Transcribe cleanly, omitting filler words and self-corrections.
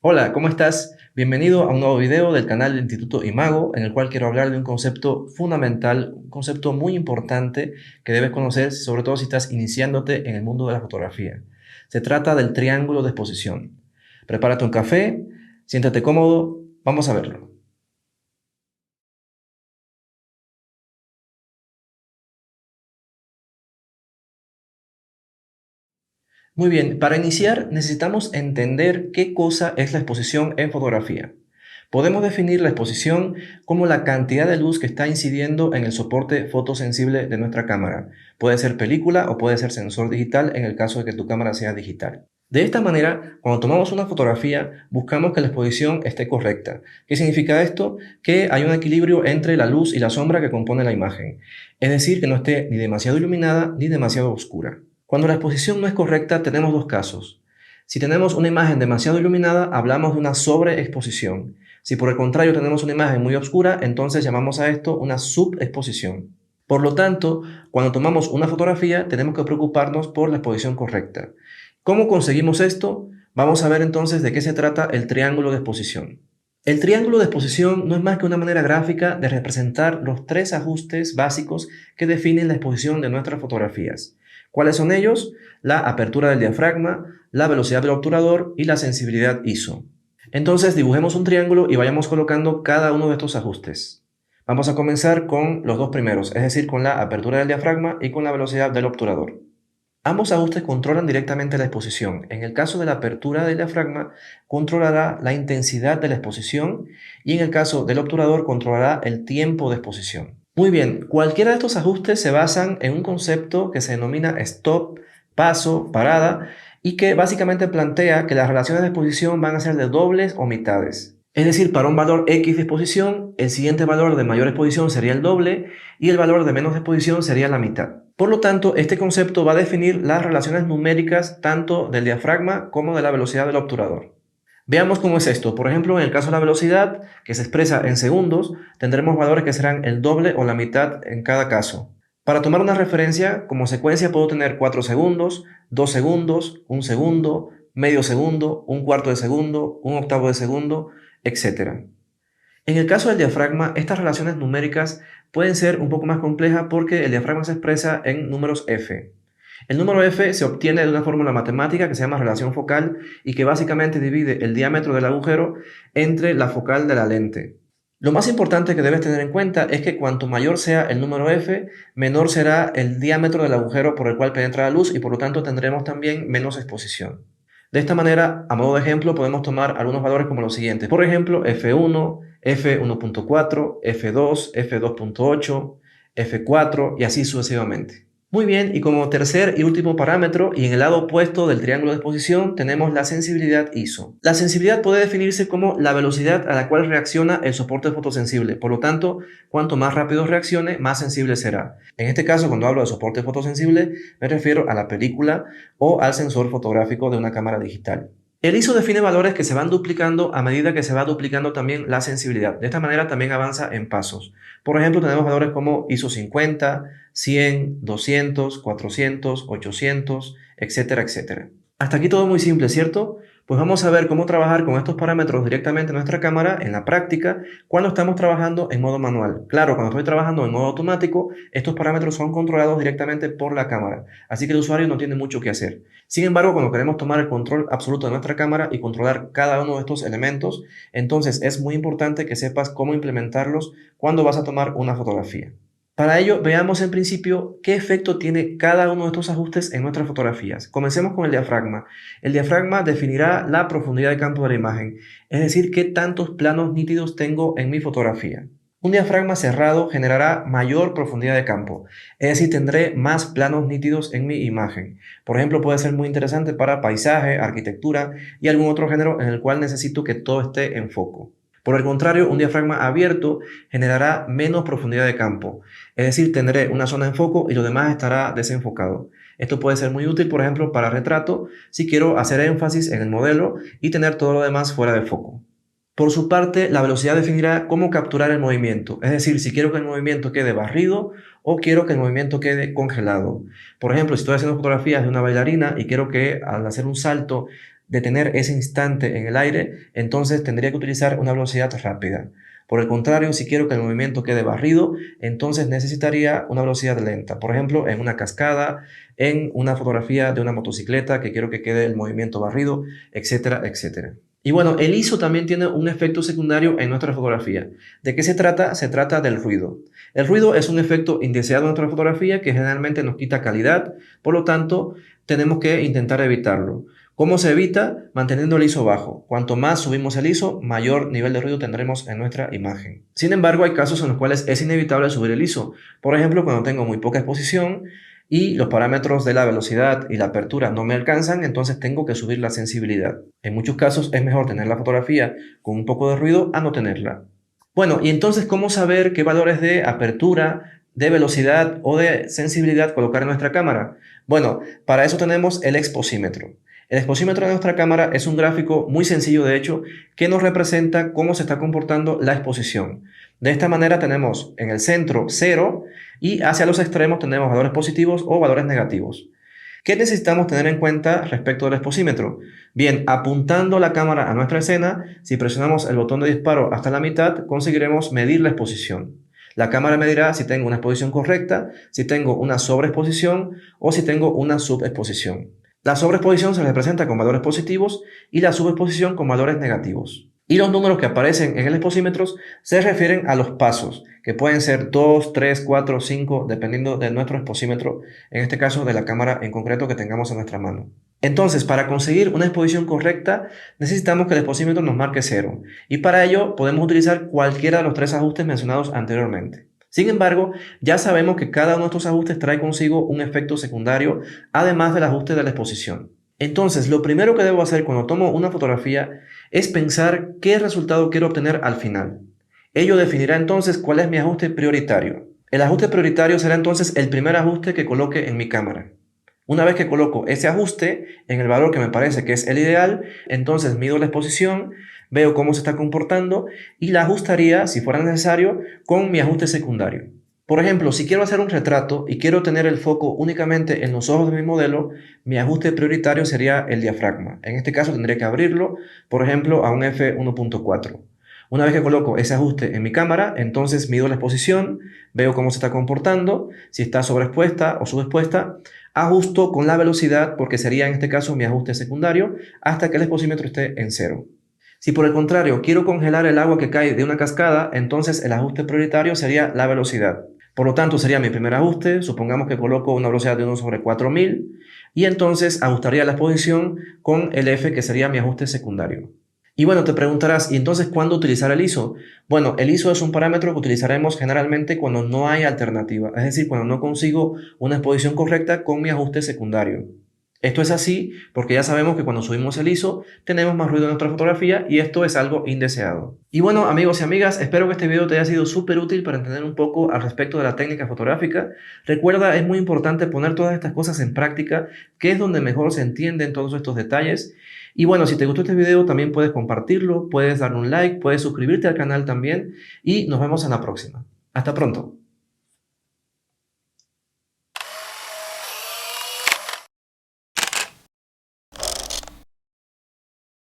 Hola, ¿cómo estás? Bienvenido a un nuevo video del canal del Instituto Imago, en el cual quiero hablar de un concepto fundamental, un concepto muy importante que debes conocer, sobre todo si estás iniciándote en el mundo de la fotografía. Se trata del triángulo de exposición. Prepárate un café, siéntate cómodo, vamos a verlo. Muy bien, para iniciar necesitamos entender qué cosa es la exposición en fotografía. Podemos definir la exposición como la cantidad de luz que está incidiendo en el soporte fotosensible de nuestra cámara. Puede ser película o puede ser sensor digital en el caso de que tu cámara sea digital. De esta manera, cuando tomamos una fotografía, buscamos que la exposición esté correcta. ¿Qué significa esto? Que hay un equilibrio entre la luz y la sombra que compone la imagen. Es decir, que no esté ni demasiado iluminada ni demasiado oscura. Cuando la exposición no es correcta, tenemos dos casos. Si tenemos una imagen demasiado iluminada, hablamos de una sobreexposición. Si por el contrario tenemos una imagen muy oscura, entonces llamamos a esto una subexposición. Por lo tanto, cuando tomamos una fotografía, tenemos que preocuparnos por la exposición correcta. ¿Cómo conseguimos esto? Vamos a ver entonces de qué se trata el triángulo de exposición. El triángulo de exposición no es más que una manera gráfica de representar los tres ajustes básicos que definen la exposición de nuestras fotografías. ¿Cuáles son ellos? La apertura del diafragma, la velocidad del obturador y la sensibilidad ISO. Entonces dibujemos un triángulo y vayamos colocando cada uno de estos ajustes. Vamos a comenzar con los dos primeros, es decir, con la apertura del diafragma y con la velocidad del obturador. Ambos ajustes controlan directamente la exposición. En el caso de la apertura del diafragma, controlará la intensidad de la exposición y en el caso del obturador, controlará el tiempo de exposición. Muy bien, cualquiera de estos ajustes se basan en un concepto que se denomina stop, paso, parada y que básicamente plantea que las relaciones de exposición van a ser de dobles o mitades. Es decir, para un valor X de exposición, el siguiente valor de mayor exposición sería el doble y el valor de menos exposición sería la mitad. Por lo tanto, este concepto va a definir las relaciones numéricas tanto del diafragma como de la velocidad del obturador. Veamos cómo es esto. Por ejemplo, en el caso de la velocidad, que se expresa en segundos, tendremos valores que serán el doble o la mitad en cada caso. Para tomar una referencia, como secuencia puedo tener 4 segundos, 2 segundos, 1 segundo, medio segundo, un cuarto de segundo, un octavo de segundo, etc. En el caso del diafragma, estas relaciones numéricas pueden ser un poco más complejas porque el diafragma se expresa en números f. El número f se obtiene de una fórmula matemática que se llama relación focal y que básicamente divide el diámetro del agujero entre la focal de la lente. Lo más importante que debes tener en cuenta es que cuanto mayor sea el número f, menor será el diámetro del agujero por el cual penetra la luz y por lo tanto tendremos también menos exposición. De esta manera, a modo de ejemplo, podemos tomar algunos valores como los siguientes. Por ejemplo, F1, F1.4, F2, F2.8, F4 y así sucesivamente. Muy bien, y como tercer y último parámetro, y en el lado opuesto del triángulo de exposición, tenemos la sensibilidad ISO. La sensibilidad puede definirse como la velocidad a la cual reacciona el soporte fotosensible. Por lo tanto, cuanto más rápido reaccione, más sensible será. En este caso, cuando hablo de soporte fotosensible, me refiero a la película o al sensor fotográfico de una cámara digital. El ISO define valores que se van duplicando a medida que se va duplicando también la sensibilidad. De esta manera también avanza en pasos. Por ejemplo, tenemos valores como ISO 50, 100, 200, 400, 800, etcétera, etcétera. Hasta aquí todo muy simple, ¿cierto? Pues vamos a ver cómo trabajar con estos parámetros directamente en nuestra cámara en la práctica cuando estamos trabajando en modo manual. Claro, cuando estoy trabajando en modo automático, estos parámetros son controlados directamente por la cámara, así que el usuario no tiene mucho que hacer. Sin embargo, cuando queremos tomar el control absoluto de nuestra cámara y controlar cada uno de estos elementos, entonces es muy importante que sepas cómo implementarlos cuando vas a tomar una fotografía. Para ello, veamos en principio qué efecto tiene cada uno de estos ajustes en nuestras fotografías. Comencemos con el diafragma. El diafragma definirá la profundidad de campo de la imagen, es decir, qué tantos planos nítidos tengo en mi fotografía. Un diafragma cerrado generará mayor profundidad de campo, es decir, tendré más planos nítidos en mi imagen. Por ejemplo, puede ser muy interesante para paisaje, arquitectura y algún otro género en el cual necesito que todo esté en foco. Por el contrario, un diafragma abierto generará menos profundidad de campo, es decir, tendré una zona en foco y lo demás estará desenfocado. Esto puede ser muy útil, por ejemplo, para retrato, si quiero hacer énfasis en el modelo y tener todo lo demás fuera de foco. Por su parte, la velocidad definirá cómo capturar el movimiento, es decir, si quiero que el movimiento quede barrido o quiero que el movimiento quede congelado. Por ejemplo, si estoy haciendo fotografías de una bailarina y quiero que al hacer un salto detener ese instante en el aire, entonces tendría que utilizar una velocidad rápida. Por el contrario, si quiero que el movimiento quede barrido, entonces necesitaría una velocidad lenta. Por ejemplo, en una cascada, en una fotografía de una motocicleta que quiero que quede el movimiento barrido, etcétera, etcétera. Y bueno, el ISO también tiene un efecto secundario en nuestra fotografía. ¿De qué se trata? Se trata del ruido. El ruido es un efecto indeseado en nuestra fotografía que generalmente nos quita calidad, por lo tanto, tenemos que intentar evitarlo. ¿Cómo se evita? Manteniendo el ISO bajo. Cuanto más subimos el ISO, mayor nivel de ruido tendremos en nuestra imagen. Sin embargo, hay casos en los cuales es inevitable subir el ISO. Por ejemplo, cuando tengo muy poca exposición y los parámetros de la velocidad y la apertura no me alcanzan, entonces tengo que subir la sensibilidad. En muchos casos es mejor tener la fotografía con un poco de ruido a no tenerla. Bueno, y entonces, ¿cómo saber qué valores de apertura, de velocidad o de sensibilidad colocar en nuestra cámara? Bueno, para eso tenemos el exposímetro. El exposímetro de nuestra cámara es un gráfico muy sencillo, de hecho, que nos representa cómo se está comportando la exposición. De esta manera tenemos en el centro 0 y hacia los extremos tenemos valores positivos o valores negativos. ¿Qué necesitamos tener en cuenta respecto del exposímetro? Bien, apuntando la cámara a nuestra escena, si presionamos el botón de disparo hasta la mitad, conseguiremos medir la exposición. La cámara medirá si tengo una exposición correcta, si tengo una sobreexposición o si tengo una subexposición. La sobreexposición se representa con valores positivos y la subexposición con valores negativos. Y los números que aparecen en el exposímetro se refieren a los pasos, que pueden ser 2, 3, 4, 5, dependiendo de nuestro exposímetro, en este caso de la cámara en concreto que tengamos en nuestra mano. Entonces, para conseguir una exposición correcta, necesitamos que el exposímetro nos marque 0, y para ello podemos utilizar cualquiera de los 3 ajustes mencionados anteriormente. Sin embargo, ya sabemos que cada uno de estos ajustes trae consigo un efecto secundario, además del ajuste de la exposición. Entonces, lo primero que debo hacer cuando tomo una fotografía es pensar qué resultado quiero obtener al final. Ello definirá entonces cuál es mi ajuste prioritario. El ajuste prioritario será entonces el primer ajuste que coloque en mi cámara. Una vez que coloco ese ajuste en el valor que me parece que es el ideal, entonces mido la exposición, veo cómo se está comportando y la ajustaría, si fuera necesario, con mi ajuste secundario. Por ejemplo, si quiero hacer un retrato y quiero tener el foco únicamente en los ojos de mi modelo, mi ajuste prioritario sería el diafragma. En este caso tendría que abrirlo, por ejemplo, a un f1.4. Una vez que coloco ese ajuste en mi cámara, entonces mido la exposición, veo cómo se está comportando, si está sobreexpuesta o subexpuesta, ajusto con la velocidad, porque sería en este caso mi ajuste secundario, hasta que el exposímetro esté en 0. Si por el contrario quiero congelar el agua que cae de una cascada, entonces el ajuste prioritario sería la velocidad. Por lo tanto, sería mi primer ajuste, supongamos que coloco una velocidad de 1/4000, y entonces ajustaría la exposición con el F, que sería mi ajuste secundario. Y bueno, te preguntarás, ¿y entonces cuándo utilizar el ISO? Bueno, el ISO es un parámetro que utilizaremos generalmente cuando no hay alternativa, es decir, cuando no consigo una exposición correcta con mi ajuste secundario. Esto es así porque ya sabemos que cuando subimos el ISO tenemos más ruido en nuestra fotografía y esto es algo indeseado. Y bueno, amigos y amigas, espero que este video te haya sido súper útil para entender un poco al respecto de la técnica fotográfica. Recuerda, es muy importante poner todas estas cosas en práctica, que es donde mejor se entienden todos estos detalles. Y bueno, si te gustó este video también puedes compartirlo, puedes darle un like, puedes suscribirte al canal también y nos vemos en la próxima. Hasta pronto.